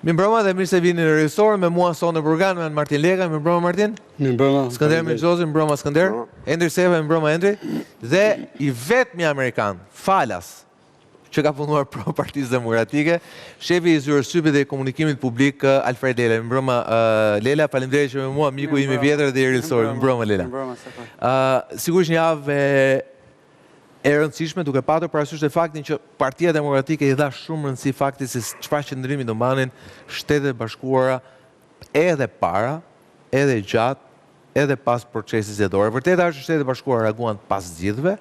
Mirëmbrëma dhe mirë se vini në regjistor me mua sonë në program me Martin Leka. Mirëmbrëma Martin. Mirëmbrëma. Skënder Mirxhozi, mirëmbrëma Skënder. Endri Seva, mirëmbrëma Endri. Dhe i vetmi amerikan, Falas, që ka punuar pro Partisë Demokratike, shefi i zyrësypit dhe komunikimit publik Alfred Lela. Mirëmbrëma Lela, faleminderit që me mua miku im i vjetër dhe i regjistor. Mirëmbrëma Lela. Sigurisht një javë e rëndësishme duke patur parasysh të faktin që Partia Demokratike i dha shumë rëndësi faktit se çfarë qëndrimi do mbanin Shtetet e Bashkuara edhe para, edhe gjatë, edhe pas procesit zgjedhor. Vërteta është që Shtetet e Bashkuara reaguan pas zgjedhjeve,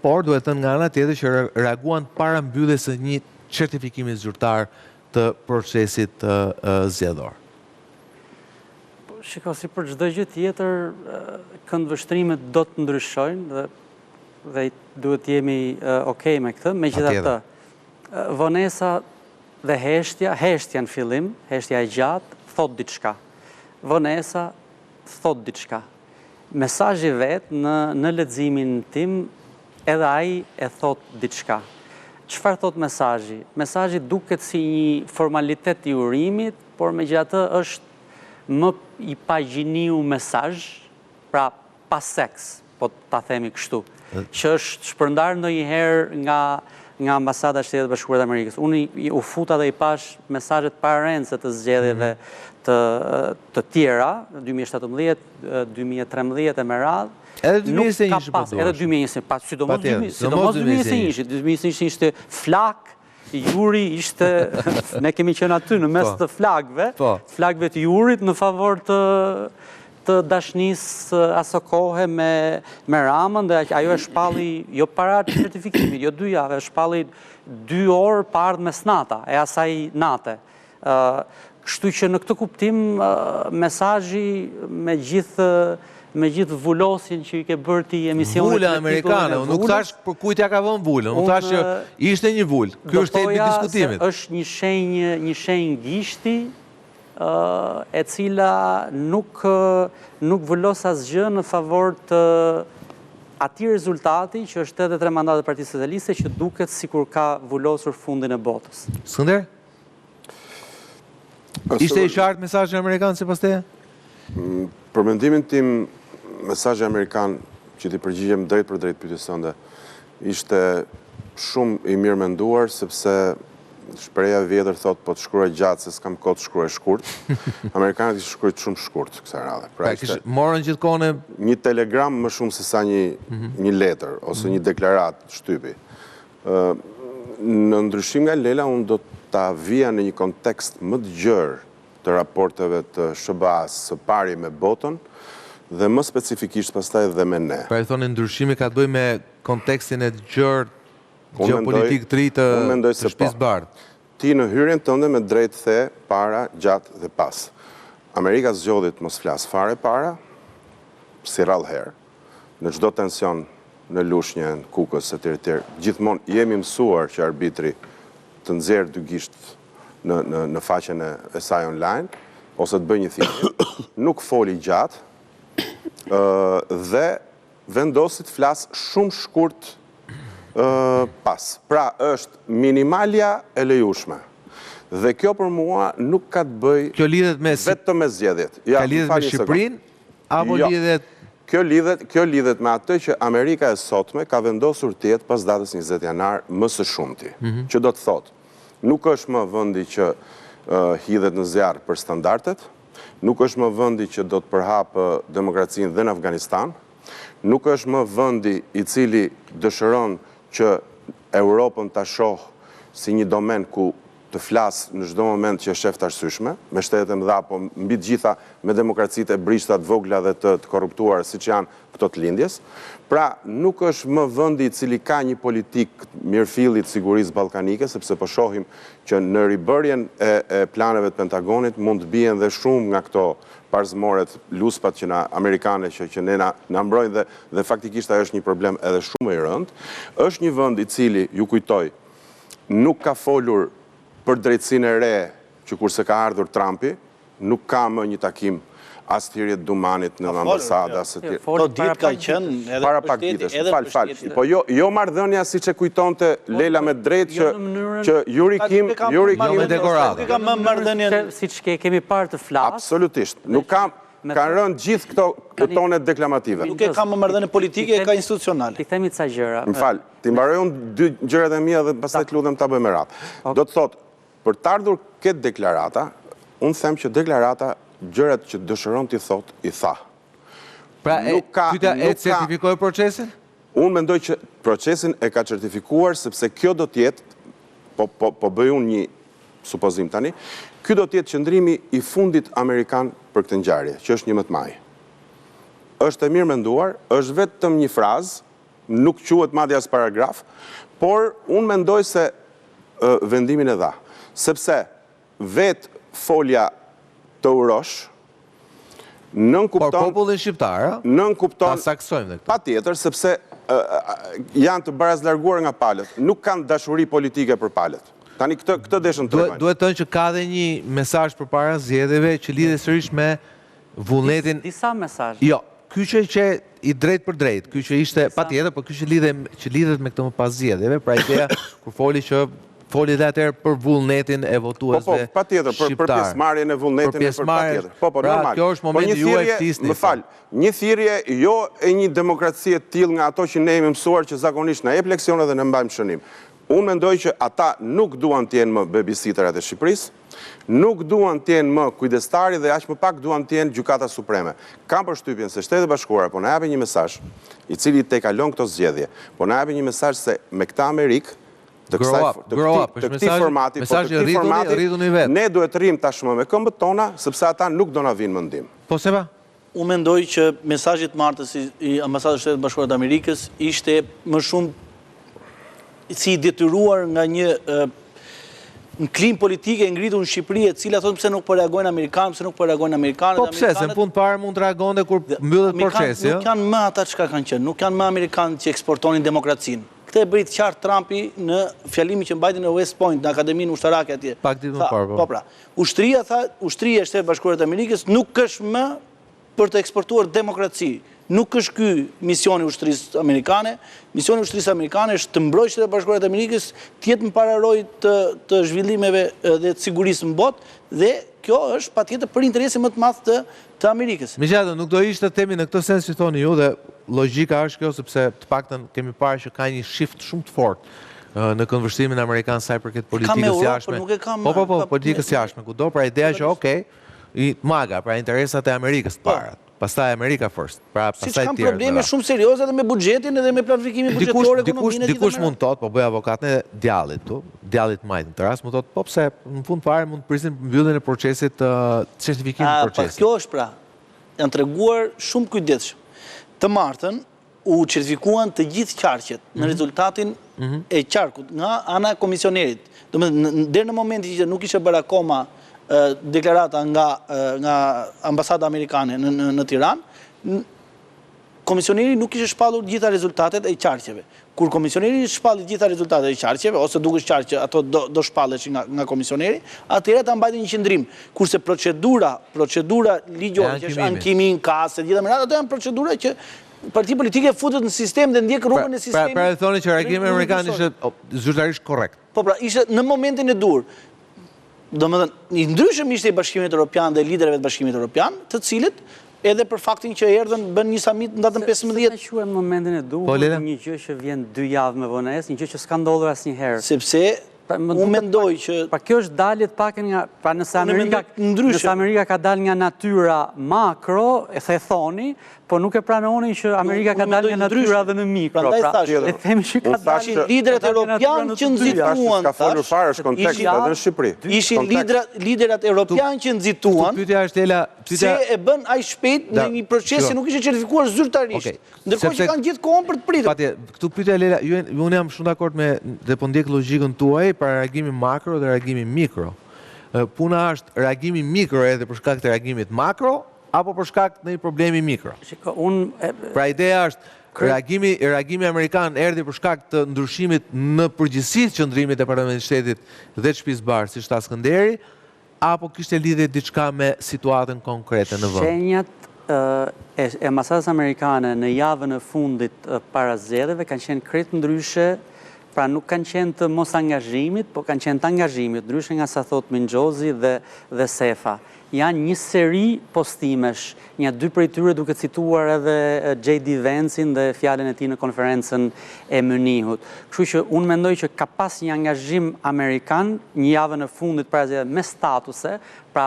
por duhet thënë nga ana tjetër që reaguan para mbylljes së një certifikimi zyrtar të procesit zgjedhor. Shiko, si për çdo gjë tjetër, këndvështrimet do të ndryshojnë dhe duhet jemi okej me këtë, megjithatë, vonesa dhe heshtja në fillim, heshtja e gjatë, thot diçka. Vonesa thot diçka. Mesazhi vet në leximin tim, edhe ai e thot diçka. Çfarë thot mesazhi? Mesazhi duket si një formalitet i urimit, por megjithatë është më i pagjiniu mesazh, pra pa seks, po ta themi kështu, që është shpërndar ndonjëherë nga ambasada e Shtetit Bashkuar të Amerikës. Unë u futa dhe i pash mesazhet pararendëse të zgjedhjeve të tjera, 2017, 2013 e me radhë. Edhe 2021 pas. Edhe 2021 pas, sidomos 2021. 2021 ishte flak, juri ishte, ne kemi qenë aty në mes të flagëve, flagëve të jurit në favor të dashnisë aso kohë me Ramën, dhe ajo e shpalli jo para certifikimit, jo 2 javë, e shpalli 2 orë pa ardhur mesnata e asaj nate. Kështu që në këtë kuptim mesazhi me gjithë vulosin që i ke bërë ti emisionet. Vula amerikane, unë nuk thash për kujt ja ka vënë vulën, unë thash që ishte një vulë. Ky është thelbi i diskutimit. Është një shenjë gishti e cila nuk vullos asgjë në favor të atij rezultati që është 83 mandate Partisë Socialiste, që duket sikur ka vulosur fundin e botës. Skënder? Ishte i qartë mesazhi amerikan sipas teje? Për mendimin tim, mesazhi amerikan, që ti përgjigjem drejt për drejt pyetjes sonde, ishte shumë i mirë menduar, sepse shpreha vjetër thot po të shkruaj gjatë se s'kam kohë të shkruaj shkurt. Amerikanët ishte shkruajtur shumë shkurt kësaj radhe. Pra morën gjithkohë një telegram më shumë se sa një letër ose një deklarat shtypi. Në ndryshim nga Lela, unë do ta vija në një kontekst më të gjerë të raporteve të SBA-s së pari me botën dhe më specifikisht pastaj dhe me ne. Pra i thonë ndryshimi ka të bëjë me kontekstin e gjerë geopolitik të ri të shtëpisë bardhë. Ti në hyrjen tënde me drejt the para, gjatë dhe pas. Amerika zgjodhi të mos flas fare para, si rallëherë, në çdo tension në lushnjën, Kukës etj. Gjithmonë jemi mësuar që arbitri të nxjerrë dy gisht në faqen e saj online, ose të bëjë një thirrje, nuk foli gjatë dhe vendosi të flas shumë shkurt pas. Pra është minimalja e lejushme. Dhe kjo për mua nuk ka të bëjë vetëm me zgjedhjet. Ka lidhet me Shqipërinë apo lidhet? Kjo lidhet me atë që Amerika e sotme ka vendosur të jetë pas datës 20 janar më së shumti. Që do të thotë, nuk është më vendi që hidhet në zjarr për standardet, nuk është më vendi që do të përhapë demokracinë dhe në Afganistan, nuk është më vendi i cili dëshiron që Europën ta shoh si një domen ku të flasë në çdo moment që është të arsyeshme, me shtetet e mëdha, po mbi të gjitha me demokracitë e brishta të vogla dhe të korruptuara siç janë këto të lindjes. Pra, nuk është më vendi i cili ka një politikë mirëfillit sigurisë ballkanike, sepse po shohim që në ribërjen e planeve të Pentagonit mund të bien dhe shumë nga këto parzmoret, luspat që amerikane që ne na mbrojnë dhe faktikisht ajo është një problem edhe shumë i rëndë. Është një vend i cili, ju kujtoj, nuk ka folur për drejtësinë e re që kurse ka ardhur Trumpi, nuk ka më një takim as thirrje Dumanit në ambasada, as thirrje. Po ditë ka qenë para pak ditësh. Fal. Po jo marrëdhënia siç e kujtonte Lela me drejt që Yuri Kim me dekorat. Ka më marrëdhënien siç kemi parë të flas. Absolutisht. Nuk kanë rënë gjithë këto tonet deklamative. nuk e ka më marrëdhënie politike, e ka institucionale. Ti themi ca gjëra. M'fal, ti mbaroj unë 2 gjërat e mia dhe pastaj të lutem ta bëjmë radhë. Do të thotë, për të ardhur këtë deklarata, unë them që deklarata gjërat që dëshiron t'i thot, i tha. Pra, pyetja e certifikoi procesin? Unë mendoj që procesin e ka certifikuar sepse kjo do t'jetë, po bëj unë një supozim tani, ky do t'jetë qëndrimi i fundit Amerikan për këtë ngjarje, që është 11 maj. Është e mirë menduar, është vetëm një frazë, nuk quhet madje as paragraf, por unë mendoj se vendimin e dha. Sepse vetë folja të Urosh nën kupton... Por popullin shqiptar, nën kupton... ta saksojmë dhe këtu. Patjetër, sepse janë të barazlarguar nga palët, nuk kanë dashuri politike për palët. Tani këtë deshën të tregojnë. Duhet thënë që ka dhe një mesazh përpara zgjedhjeve që lidhet sërish me vullnetin. Disa mesazhe. Jo, ky që i drejt për drejt, ky që ishte patjetër, por ky që lidhet me këtë më pas zgjedhjeve, pra ideja kur foli dhe atëherë për vullnetin e votuesve shqiptar. Patjetër, për pjesëmarrjen e vullnetin e për patjetër. Pra, kjo është momenti juaj ftisni. Më fal, një thirrje jo e një demokracie të tillë nga ato që ne jemi mësuar që zakonisht na jep leksione dhe ne mbajmë shënim. Unë mendoj që ata nuk duan të jenë më babysitterat e Shqipërisë, nuk duan të jenë më kujdestari dhe aq më pak duan të jenë gjykata supreme. Kam përshtypjen se Shtetet e Bashkuara po na japin një mesazh, i cili te kalon këto zgjedhje, po na japin një mesazh se me këtë Amerikë të këtij formati, ne duhet të rrim tashmë me këmbët tona, sepse ata nuk do na vinë më ndim. Po se ba? Unë mendoj që mesazhi i martës i ambasadës së Shtetit Bashkuar të Amerikës ishte më shumë si i detyruar nga një klim politike ngritur në Shqipëri, e cila thonë pse nuk po reagojnë amerikanë, pse nuk po reagojnë amerikanët. Po pse, se në punë parë mund të reagonte kur mbyllet procesi, nuk janë më ata çka kanë qenë, nuk janë më amerikanët që eksportonin demokracinë. Këtë e bëri të qartë Trumpi në fjalimin që mbajti në West Point, në Akademinë Ushtarake atje. Pak ditë më parë, po pra. Ushtria e Shtetit Bashkuar të Amerikës nuk është më për të eksportuar demokraci. Nuk është ky misioni i ushtrisë amerikane. Misioni i ushtrisë amerikane është të mbrojë Shtetet Bashkuara të Amerikës, të jetë në pararojë të zhvillimeve dhe të sigurisë në botë, dhe kjo është patjetër për interesin më të madh të Amerikës. Megjithatë, nuk do ishte temi në këtë sens që thoni ju, dhe logjika është kjo sepse të paktën kemi parë që ka një shift shumë të fortë në këndvështrimin amerikan sa i përket politikës jashtme. Po, politikës jashtme kudo, pra ideja që okay, i maga, pra interesat e Amerikës të parat. Pastaj America first. Pra pastaj tjerë. Siç kanë probleme shumë serioze edhe me buxhetin edhe me planifikimin buxhetor ekonominë. Dikush mund të thotë, po bëj avokatën e djallit tu, djallit majt në të rast, mund të thotë, po pse në fund fare mund të prisim mbylljen e procesit të certifikimit të procesit. Kjo është pra. Janë treguar shumë kujdesshëm. Të martën u certifikuan të gjithë qarqet në rezultatin e qarkut nga ana e komisionerit. Domethënë deri në momentin që nuk ishte bërë akoma deklarata nga ambasada amerikane në Tiranë, komisioneri nuk ishte shpallur gjitha rezultatet e qarqeve. Kur komisioneri shpalli gjitha rezultatet e qarqeve, ose dukesh qarqe ato do shpallesh nga komisioneri, atëherë ta mbajnë një qëndrim. Kurse procedura ligjore, që është ankimi në kasë, gjitha më radhë, ato janë procedura që parti politike futet në sistem dhe ndjek rrugën e sistemit. Pra e thoni që reagimi amerikan ishte zyrtarisht korrekt. Po pra, ishte në momentin e dur. Domethënë, i ndryshëm ishte i Bashkimit Evropian dhe liderëve të Bashkimit Evropian, të cilët edhe për faktin që erdhën bën një summit në datën 15. Se quhen momentin e duhur, një gjë që vjen 2 javë me vonesë, një gjë që s'ka ndodhur asnjëherë. Sepse unë mendoj që kjo është dalje të pakën nga, pra nëse Amerika ka dalë nga natyra makro, e thoni, po nuk e pranoni që Amerika ka dalë nga natyra dhe në mikro. Pra, e themi që ka dalë. Liderat europian që nxituan, ka folur fare është kontekst edhe në Shqipëri. Ishin liderat europian që nxituan, se e bën aq shpejt në një proces që nuk ishte certifikuar zyrtarisht. Ndërkohë që kanë gjithë kohën për të pritur. Patjetër, këtu pyetja Lela, unë jam shumë dakord me dhe po ndjek logjikën tuaj për reagimin makro dhe reagimin mikro. Puna është reagimi mikro edhe për shkak të reagimit makro, apo për shkak të një problemi mikro. Pra ideja është reagimi amerikan erdhi për shkak të ndryshimit në përgjithësi të qëndrimit e Parlamentit të Shtetit dhe të Shtëpisë Bardhë, si ta Skënderi, apo kishte lidhje diçka me situatën konkrete në vend? Shenjat e ambasadës amerikane në javën e fundit para zgjedhjeve kanë qenë krejt ndryshe, pra nuk kanë qenë të mos angazhimit, po kanë qenë të angazhimit, ndryshe nga sa thot Mingjozi dhe Sefa. Janë një seri postimesh, një dy prej tyre duke cituar edhe J.D. Vancein dhe fjalën e tij në konferencën e Munihut. Kështu që unë mendoj që ka pas një angazhim amerikan një javën e fundit para zgjedhjeve me statuse, pra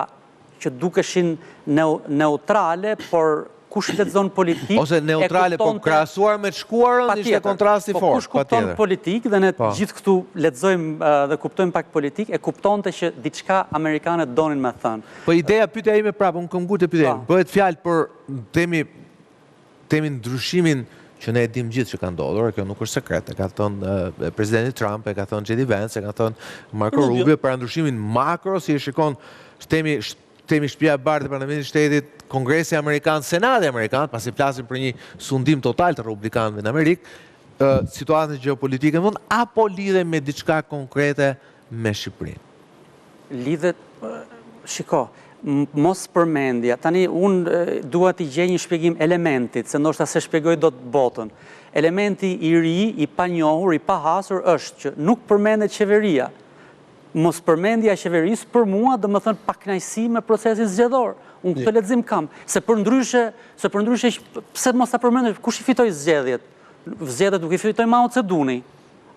që dukeshin neutrale, por kush lexon politik ose neutrale, po krahasuar me të shkuarën ishte kontrasti fort. Po kush kupton politik dhe ne gjithë këtu lexojmë dhe kuptojmë pak politik, e kuptonte që diçka amerikanët donin me thënë. Po ideja pyetja ime prapë, unë kam ngurtë pyetjen. Bëhet fjalë për temi ndryshimin që ne e dim gjithë që ka ndodhur, kjo nuk është sekret, e ka thënë presidenti Trump, e ka thënë J.D. Vance, e ka thënë Marco Rubio për ndryshimin makro, si e shikon temi Shtëpia e Bardhë e Parlamentit të Shtetit, Kongresi Amerikan, Senati Amerikan, pasi flasim për një sundim total të republikanëve në Amerikë, situatën gjeopolitike në vend, apo lidhe me diçka konkrete me Shqipërinë? Lidhet, shiko, mos përmendja. Tani, unë dua t'i gjej një shpjegim elementit, se ndoshta se shpjegoj do të botën. Elementi i ri, i panjohur, i pahasur është që nuk përmendet qeveria. Mos përmendja e qeverisë për mua do më thënë pakënaqësi me procesin zgjedhor. Unë këtë lexim kam. Se për ndryshe, pse mos ta përmendë, kush i fitoi zgjedhjet? Zgjedhjet nuk i fitoi Mao Zedongi.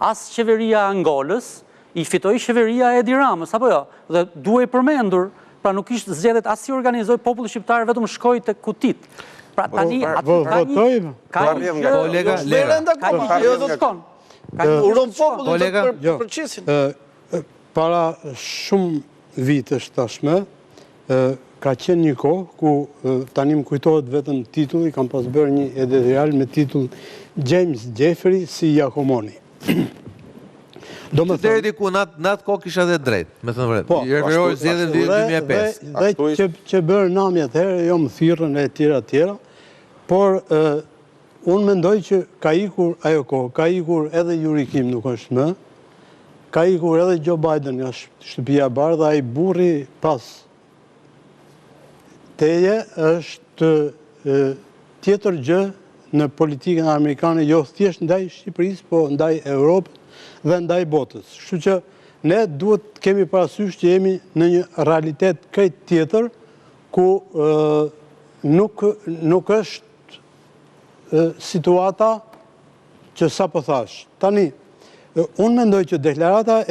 As qeveria Angolës, i fitoi qeveria Edi Ramës, apo jo? Dhe duhej përmendur, pra nuk ishte zgjedhjet as si organizoi populli shqiptar, vetëm shkoi tek kutit. Pra tani aty ka një procesin. Para shumë vitesh tashme, ka qenë një kohë ku tani më kujtohet vetëm titulli, kam pas bërë një editorial me titull James Jeffrey si Giacomoni. Deri diku në atë kohë kisha dhe drejt, me thënë vërtet. I referoj zgjedhjen 2005. Dhe që bërë nami atëherë, jo më thirrën e tjera, por unë mendoj që ka ikur ajo kohë, ka ikur edhe Yuri Kim nuk është më, ka ikur edhe Joe Biden nga Shtëpia e Bardhë, ai burri pas teje është tjetër gjë në politikën amerikane, jo thjesht ndaj Shqipërisë, po ndaj Europës dhe ndaj botës. Kështu që ne duhet të kemi parasysh që jemi në një realitet krejt tjetër, ku nuk është situata që sa po thash. Tani, unë mendoj që deklarata e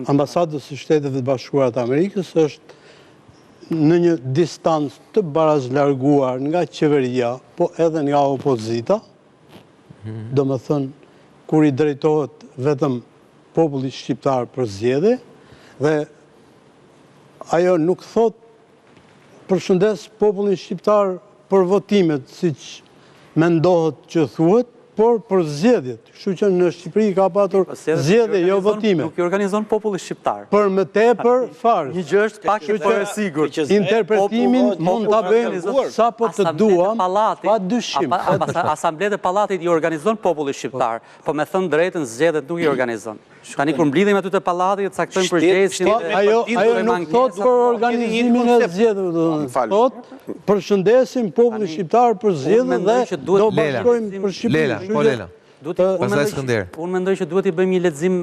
ambasadës së Shteteve të Bashkuara të Amerikës është në një distancë të barazlarguar nga qeveria, po edhe nga opozita, do më thënë, kur i drejtohet vetëm popullit shqiptar për zgjedhje, dhe ajo nuk thot përshëndes popullin shqiptar për votimet, siç mendohet që thuhet, por për zgjedhjet. Kështu që në Shqipëri ka patur zgjedhje, jo votime. Nuk i organizon populli shqiptar. Për më tepër farë. Një gjë është pak e për e sigurt. Interpretimin mund ta bëjmë sa po të duam, pa dyshim. Asamblet e Pallatit i organizon populli shqiptar, po me thënë drejtën zgjedhjet nuk i organizon. Tani kur mblidhemi aty te Pallati, caktojmë përgjegjësin. Ajo nuk thot për organizimin e zgjedhjeve, thot përshëndesim popullin shqiptar për zgjedhje dhe do bashkojmë për Shqipërinë. Unë mendoj që duhet i bëjmë një lexim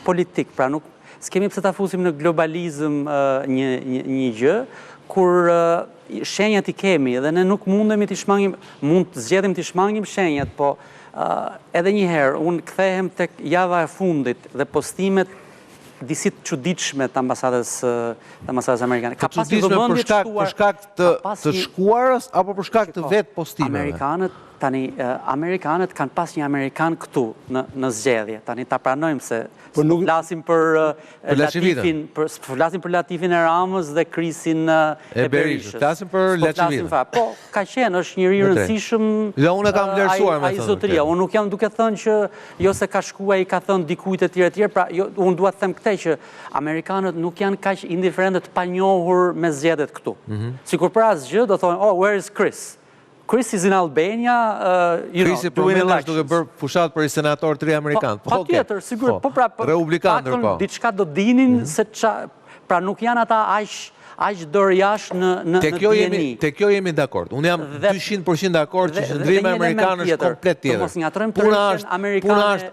politik, pra nuk s'kemi pse ta fusim në globalizëm një gjë, kur shenjat i kemi dhe ne nuk mundemi t'i shmangim, mund të zgjedhim t'i shmangim shenjat, po edhe një herë, unë kthehem tek java e fundit dhe postimet disi të çuditshme të ambasadës amerikane. Ka pas një vëmendje të shkuar për shkak të shkuarës apo për shkak të vetë postimeve? Amerikanët kanë pas një amerikan këtu në zgjedhje. Tani ta pranojmë se flasim për Latifin e Ramës dhe Krisin e Berishës. Flasim për Latifin. Po, ka qenë, është njëri i rëndësishëm. Dhe unë e kam vlerësuar me thënë. Unë nuk jam duke thënë që jo se ka shkuar i ka thënë dikujt e tjerë, pra unë dua të them këtë që Amerikanët nuk janë kaq indiferentë të panjohur me zgjedhjet këtu. Sikur për asgjë do thonë, "Oh, where is Chris?" Chris is in Albania, Chrisi për mene është duke bërë fushat për i senator 3 Amerikanë. Pa tjetër, sigur, po pra, republikanë, diçka do dinin se Pra nuk janë ata aq dorë jashtë në dieni. Te kjo jemi dakord. Unë jam 200% dakord që qëndrimi amerikan është komplet tjetër. Mos ngatrojmë të amerikanë